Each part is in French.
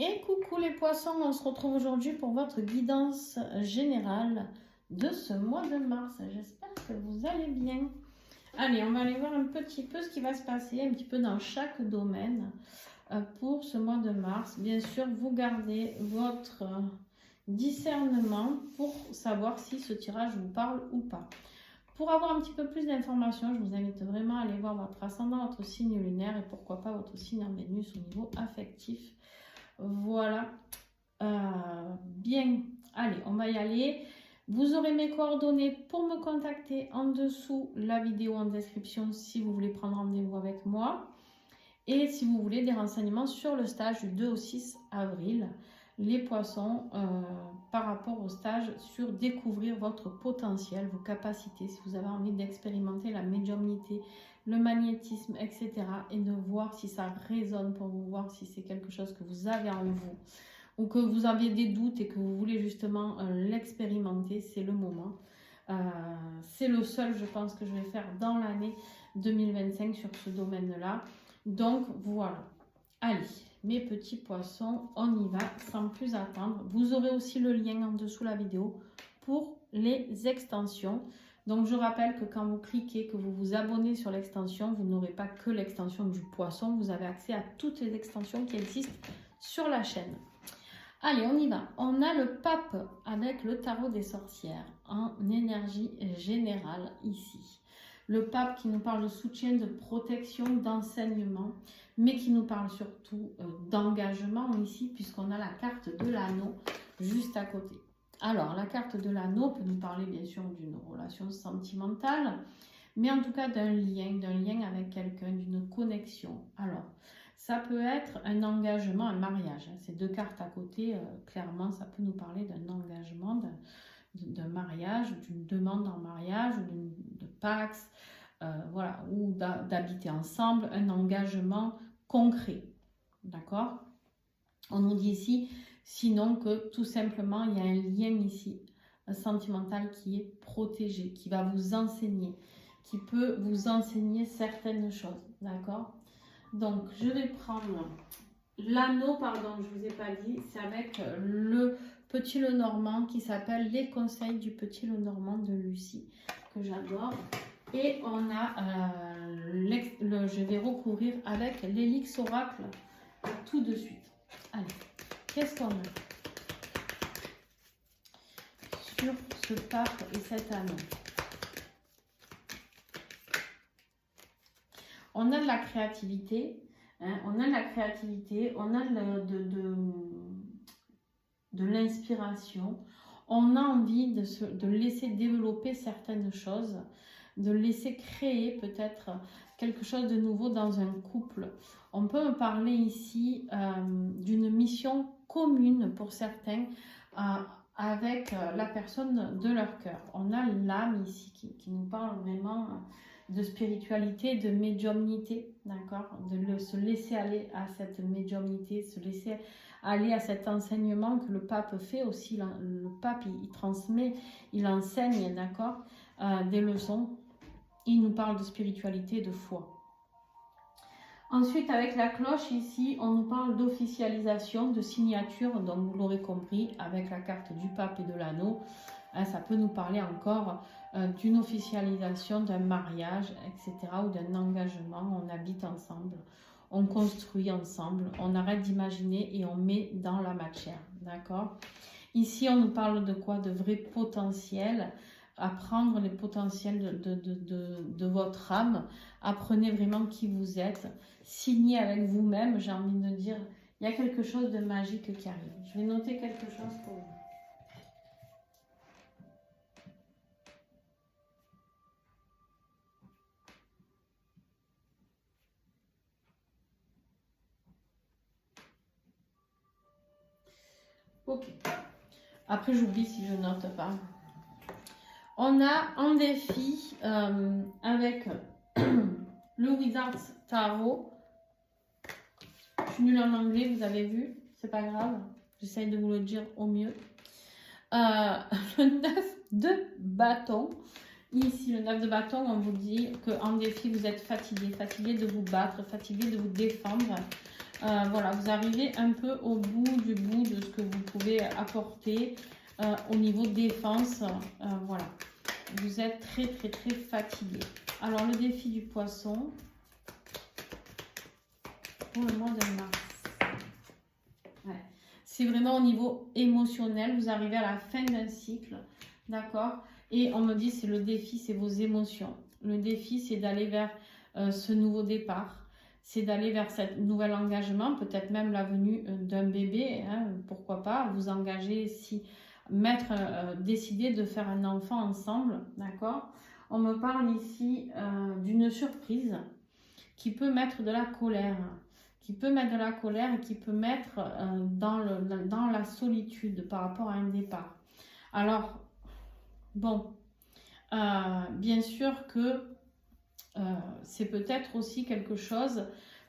Et coucou les poissons, on se retrouve aujourd'hui pour votre guidance générale de ce mois de mars. J'espère que vous allez bien. Allez, on va aller voir un petit peu ce qui va se passer, un petit peu dans chaque domaine pour ce mois de mars. Bien sûr, vous gardez votre discernement pour savoir si ce tirage vous parle ou pas. Pour avoir un petit peu plus d'informations, je vous invite vraiment à aller voir votre ascendant, votre signe lunaire et pourquoi pas votre signe en Vénus au niveau affectif. Voilà, bien, allez, on va y aller. Vous aurez mes coordonnées pour me contacter en dessous la vidéo en description si vous voulez prendre rendez-vous avec moi. Et si vous voulez des renseignements sur le stage du 2 au 6 avril, les poissons, par rapport au stage sur découvrir votre potentiel, vos capacités, si vous avez envie d'expérimenter la médiumnité, le magnétisme, etc. Et de voir si ça résonne pour vous, voir si c'est quelque chose que vous avez en vous ou que vous avez des doutes et que vous voulez justement l'expérimenter, c'est le moment. C'est le seul, je pense, que je vais faire dans l'année 2025 sur ce domaine-là. Donc, voilà. Allez, mes petits poissons, on y va sans plus attendre. Vous aurez aussi le lien en dessous la vidéo pour les extensions. Donc, je rappelle que quand vous cliquez, que vous vous abonnez sur l'extension, vous n'aurez pas que l'extension du poisson. Vous avez accès à toutes les extensions qui existent sur la chaîne. Allez, on y va. On a le pape avec le tarot des sorcières en énergie générale ici. Le pape qui nous parle de soutien, de protection, d'enseignement, mais qui nous parle surtout d'engagement ici, puisqu'on a la carte de l'anneau juste à côté. Alors, la carte de l'anneau peut nous parler bien sûr d'une relation sentimentale, mais en tout cas d'un lien avec quelqu'un, d'une connexion. Alors, ça peut être un engagement, un mariage. Ces deux cartes à côté, clairement, ça peut nous parler d'un engagement, d'un mariage, d'une demande en mariage, de Pax, voilà, ou d'habiter ensemble, un engagement concret. D'accord? On nous dit ici, sinon que tout simplement, il y a un lien ici, un sentimental qui est protégé, qui va vous enseigner, qui peut vous enseigner certaines choses. D'accord? Donc, je vais prendre l'anneau, pardon, je ne vous ai pas dit, c'est avec le Petit Lenormand qui s'appelle Les conseils du Petit Lenormand de Lucie, que j'adore. Et on a, je vais recouvrir avec l'Hélix Oracle tout de suite. Allez, qu'est-ce qu'on a sur ce pape et cet anneau? On a de la créativité, hein, on a de la créativité, on a de l'inspiration, on a envie de laisser développer certaines choses, de laisser créer peut-être quelque chose de nouveau dans un couple. On peut me parler ici d'une mission commune pour certains avec la personne de leur cœur. On a l'âme ici qui nous parle vraiment de spiritualité, de médiumnité, d'accord, de se laisser aller à cette médiumnité, se laisser aller à cet enseignement que le pape fait aussi. Le pape, il transmet, il enseigne, d'accord, des leçons. Il nous parle de spiritualité et de foi. Ensuite, avec la cloche ici, on nous parle d'officialisation, de signature, donc vous l'aurez compris, avec la carte du pape et de l'anneau, hein, ça peut nous parler encore d'une officialisation, d'un mariage, etc., ou d'un engagement. On habite ensemble, on construit ensemble, on arrête d'imaginer et on met dans la matière, d'accord? Ici, on nous parle de quoi? De vrai potentiel. Apprendre les potentiels de votre âme. Apprenez vraiment qui vous êtes. Signez avec vous-même, j'ai envie de dire, il y a quelque chose de magique qui arrive. Je vais noter quelque chose pour vous. Ok. Après, j'oublie si je note pas. On a un défi avec le Wizard's Tarot. Je suis nulle en anglais, vous avez vu. C'est pas grave. J'essaye de vous le dire au mieux. Le 9 de bâton. Ici, le 9 de bâton, on vous dit qu'en défi, vous êtes fatigué. Fatigué de vous battre, fatigué de vous défendre. Voilà, vous arrivez un peu au bout de ce que vous pouvez apporter au niveau défense. Voilà, vous êtes très fatigué. Alors, le défi du poisson pour le mois de mars. Ouais. C'est vraiment au niveau émotionnel. Vous arrivez à la fin d'un cycle, d'accord? Et on me dit, c'est le défi, c'est vos émotions. Le défi, c'est d'aller vers ce nouveau départ. C'est d'aller vers ce nouvel engagement, peut-être même la venue d'un bébé, hein, pourquoi pas, vous engager si décider de faire un enfant ensemble, d'accord? On me parle ici d'une surprise qui peut mettre de la colère, et qui peut mettre dans la solitude par rapport à un départ. Alors, bon, bien sûr que c'est peut-être aussi quelque chose,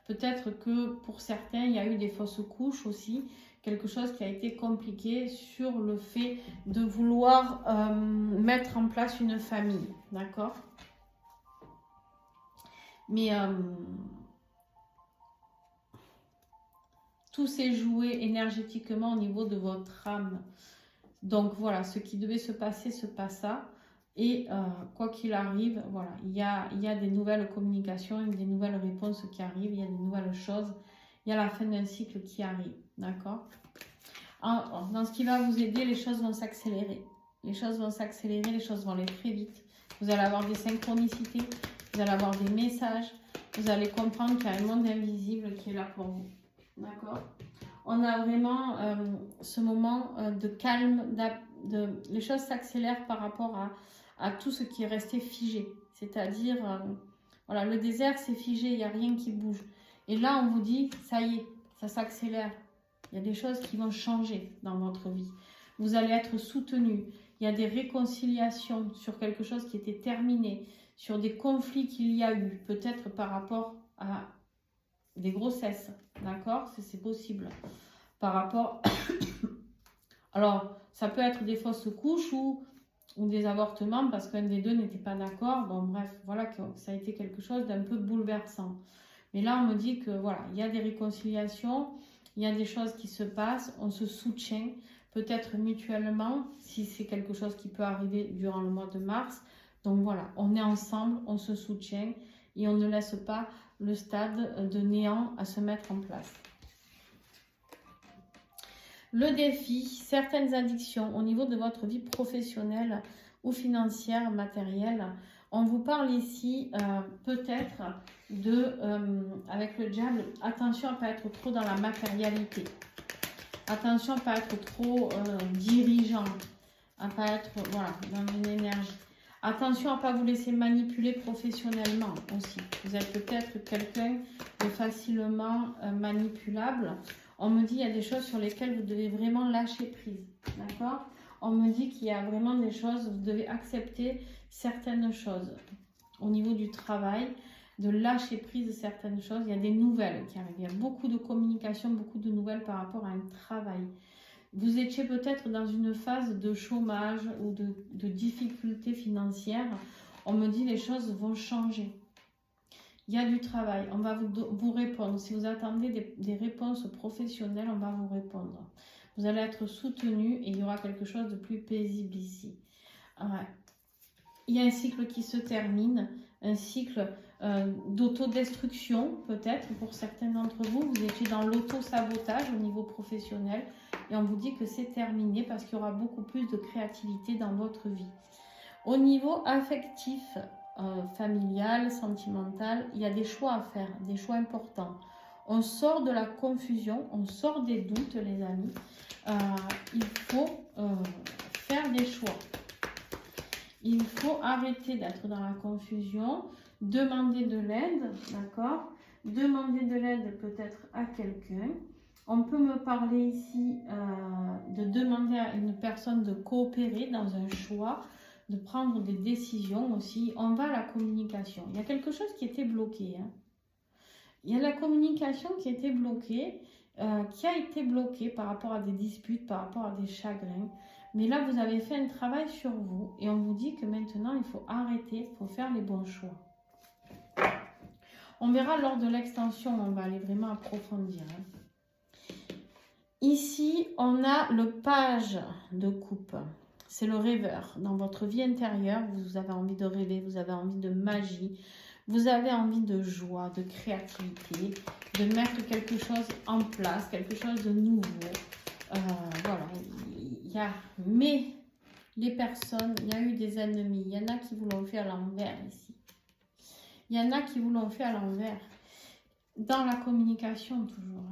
peut-être que pour certains, il y a eu des fausses couches aussi, quelque chose qui a été compliqué sur le fait de vouloir mettre en place une famille, d'accord? Mais tout s'est joué énergétiquement au niveau de votre âme. Donc voilà, ce qui devait se passer se passa. Et quoi qu'il arrive, voilà, il y a des nouvelles communications, des nouvelles réponses qui arrivent, il y a des nouvelles choses. Il y a la fin d'un cycle qui arrive, d'accord? Dans ce qui va vous aider, les choses vont s'accélérer. Les choses vont s'accélérer, les choses vont aller très vite. Vous allez avoir des synchronicités, vous allez avoir des messages, vous allez comprendre qu'il y a un monde invisible qui est là pour vous, d'accord? On a vraiment ce moment de calme, les choses s'accélèrent par rapport à tout ce qui est resté figé. C'est-à-dire, voilà, le désert c'est figé, il n'y a rien qui bouge. Et là, on vous dit, ça y est, ça s'accélère. Il y a des choses qui vont changer dans votre vie. Vous allez être soutenu. Il y a des réconciliations sur quelque chose qui était terminé, sur des conflits qu'il y a eu, peut-être par rapport à des grossesses, d'accord? C'est possible. Par rapport... Alors, ça peut être des fausses couches ou des avortements parce qu'un des deux n'était pas d'accord. Bon, bref, voilà que ça a été quelque chose d'un peu bouleversant. Mais là, on me dit que voilà, il y a des réconciliations, il y a des choses qui se passent, on se soutient, peut-être mutuellement, si c'est quelque chose qui peut arriver durant le mois de mars. Donc voilà, on est ensemble, on se soutient et on ne laisse pas le stade de néant à se mettre en place. Le défi, certaines addictions au niveau de votre vie professionnelle ou financière, matérielle. On vous parle ici peut-être avec le diable, attention à ne pas être trop dans la matérialité. Attention à ne pas être trop dirigeant, à ne pas être voilà, dans une énergie. Attention à ne pas vous laisser manipuler professionnellement aussi. Vous êtes peut-être quelqu'un de facilement manipulable. On me dit qu'il y a des choses sur lesquelles vous devez vraiment lâcher prise. D'accord? On me dit qu'il y a vraiment des choses, vous devez accepter certaines choses. Au niveau du travail, de lâcher prise de certaines choses. Il y a des nouvelles qui arrivent. Il y a beaucoup de communication, beaucoup de nouvelles par rapport à un travail. Vous étiez peut-être dans une phase de chômage ou de difficultés financières. On me dit les choses vont changer. Il y a du travail, on va vous répondre. Si vous attendez des réponses professionnelles, on va vous répondre. Vous allez être soutenu et il y aura quelque chose de plus paisible ici. Ouais. Il y a un cycle qui se termine, un cycle d'autodestruction peut-être pour certains d'entre vous. Vous étiez dans l'auto-sabotage au niveau professionnel et on vous dit que c'est terminé parce qu'il y aura beaucoup plus de créativité dans votre vie. Au niveau affectif, familial, sentimental, il y a des choix à faire, des choix importants. On sort de la confusion, on sort des doutes, les amis. Il faut faire des choix. Il faut arrêter d'être dans la confusion, demander de l'aide, d'accord? Demander de l'aide peut-être à quelqu'un. On peut me parler ici de demander à une personne de coopérer dans un choix, de prendre des décisions aussi. On va à la communication. Il y a quelque chose qui était bloqué. Hein. Il y a la communication qui était bloquée, qui a été bloquée par rapport à des disputes, par rapport à des chagrins. Mais là, vous avez fait un travail sur vous et on vous dit que maintenant, il faut arrêter, il faut faire les bons choix. On verra lors de l'extension, on va aller vraiment approfondir. Ici, on a le page de coupe. C'est le rêveur. Dans votre vie intérieure, vous avez envie de rêver, vous avez envie de magie, vous avez envie de joie, de créativité, de mettre quelque chose en place, quelque chose de nouveau. Voilà. Mais les personnes, il y a eu des ennemis. Il y en a qui vous l'ont fait à l'envers ici. Il y en a qui vous l'ont fait à l'envers. Dans la communication, toujours.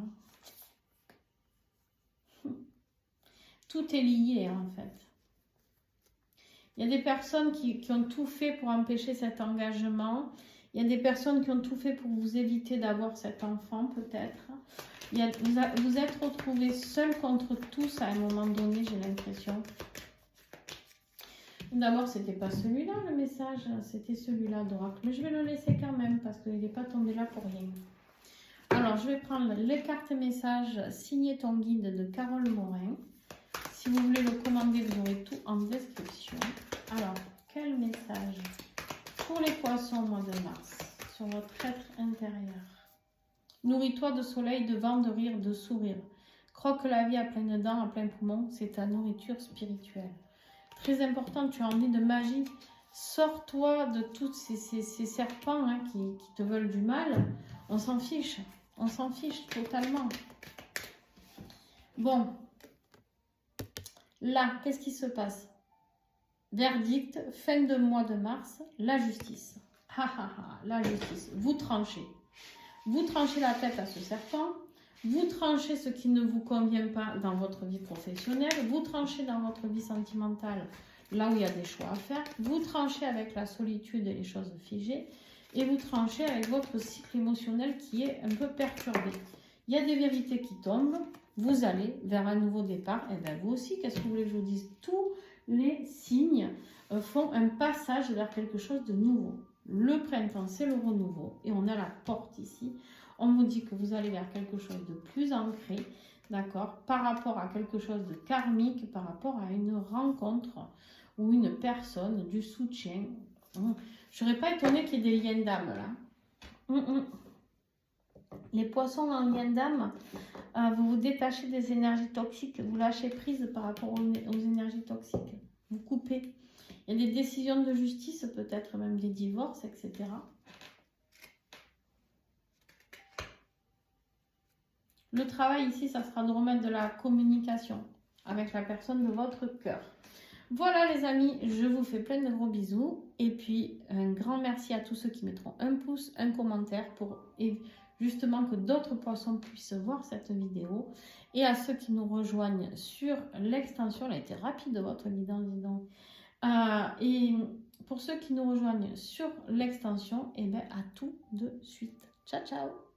Tout est lié, en fait. Il y a des personnes qui ont tout fait pour empêcher cet engagement. Il y a des personnes qui ont tout fait pour vous éviter d'avoir cet enfant, peut-être. Vous êtes retrouvés seuls contre tous à un moment donné, j'ai l'impression. D'abord, c'était pas celui-là, le message. C'était celui-là d'Oracle. Mais je vais le laisser quand même, parce qu'il n'est pas tombé là pour rien. Alors, je vais prendre les cartes messages signées ton guide de Carole Morin. Si vous voulez le commander, vous aurez tout en description. Alors, quel message pour les poissons au mois de mars sur votre être intérieur? Nourris-toi de soleil, de vent, de rire, de sourire. Croque la vie à pleines dents, à plein poumon, c'est ta nourriture spirituelle. Très important, tu as envie de magie. Sors-toi de tous ces serpents qui te veulent du mal. On s'en fiche totalement. Bon. Là, qu'est-ce qui se passe? Verdict, fin de mois de mars, la justice. La justice. Vous tranchez. Vous tranchez la tête à ce serpent. Vous tranchez ce qui ne vous convient pas dans votre vie professionnelle. Vous tranchez dans votre vie sentimentale, là où il y a des choix à faire. Vous tranchez avec la solitude et les choses figées. Et vous tranchez avec votre cycle émotionnel qui est un peu perturbé. Il y a des vérités qui tombent. Vous allez vers un nouveau départ. Et bien vous aussi, qu'est-ce que vous voulez que je vous dise? Tous les signes font un passage vers quelque chose de nouveau. Le printemps, c'est le renouveau. Et on a la porte ici. On vous dit que vous allez vers quelque chose de plus ancré, d'accord, par rapport à quelque chose de karmique, par rapport à une rencontre ou une personne, du soutien. Je ne serais pas étonnée qu'il y ait des liens d'âme là. Les poissons en lien d'âme, vous vous détachez des énergies toxiques, vous lâchez prise par rapport aux énergies toxiques. Vous coupez. Il y a des décisions de justice, peut-être même des divorces, etc. Le travail ici, ça sera de remettre de la communication avec la personne de votre cœur. Voilà les amis, je vous fais plein de gros bisous. Et puis, un grand merci à tous ceux qui mettront un pouce, un commentaire pour justement que d'autres poissons puissent voir cette vidéo. Et à ceux qui nous rejoignent sur l'extension, elle a été rapide votre guidance, dis donc. Et pour ceux qui nous rejoignent sur l'extension, et bien à tout de suite. Ciao, ciao!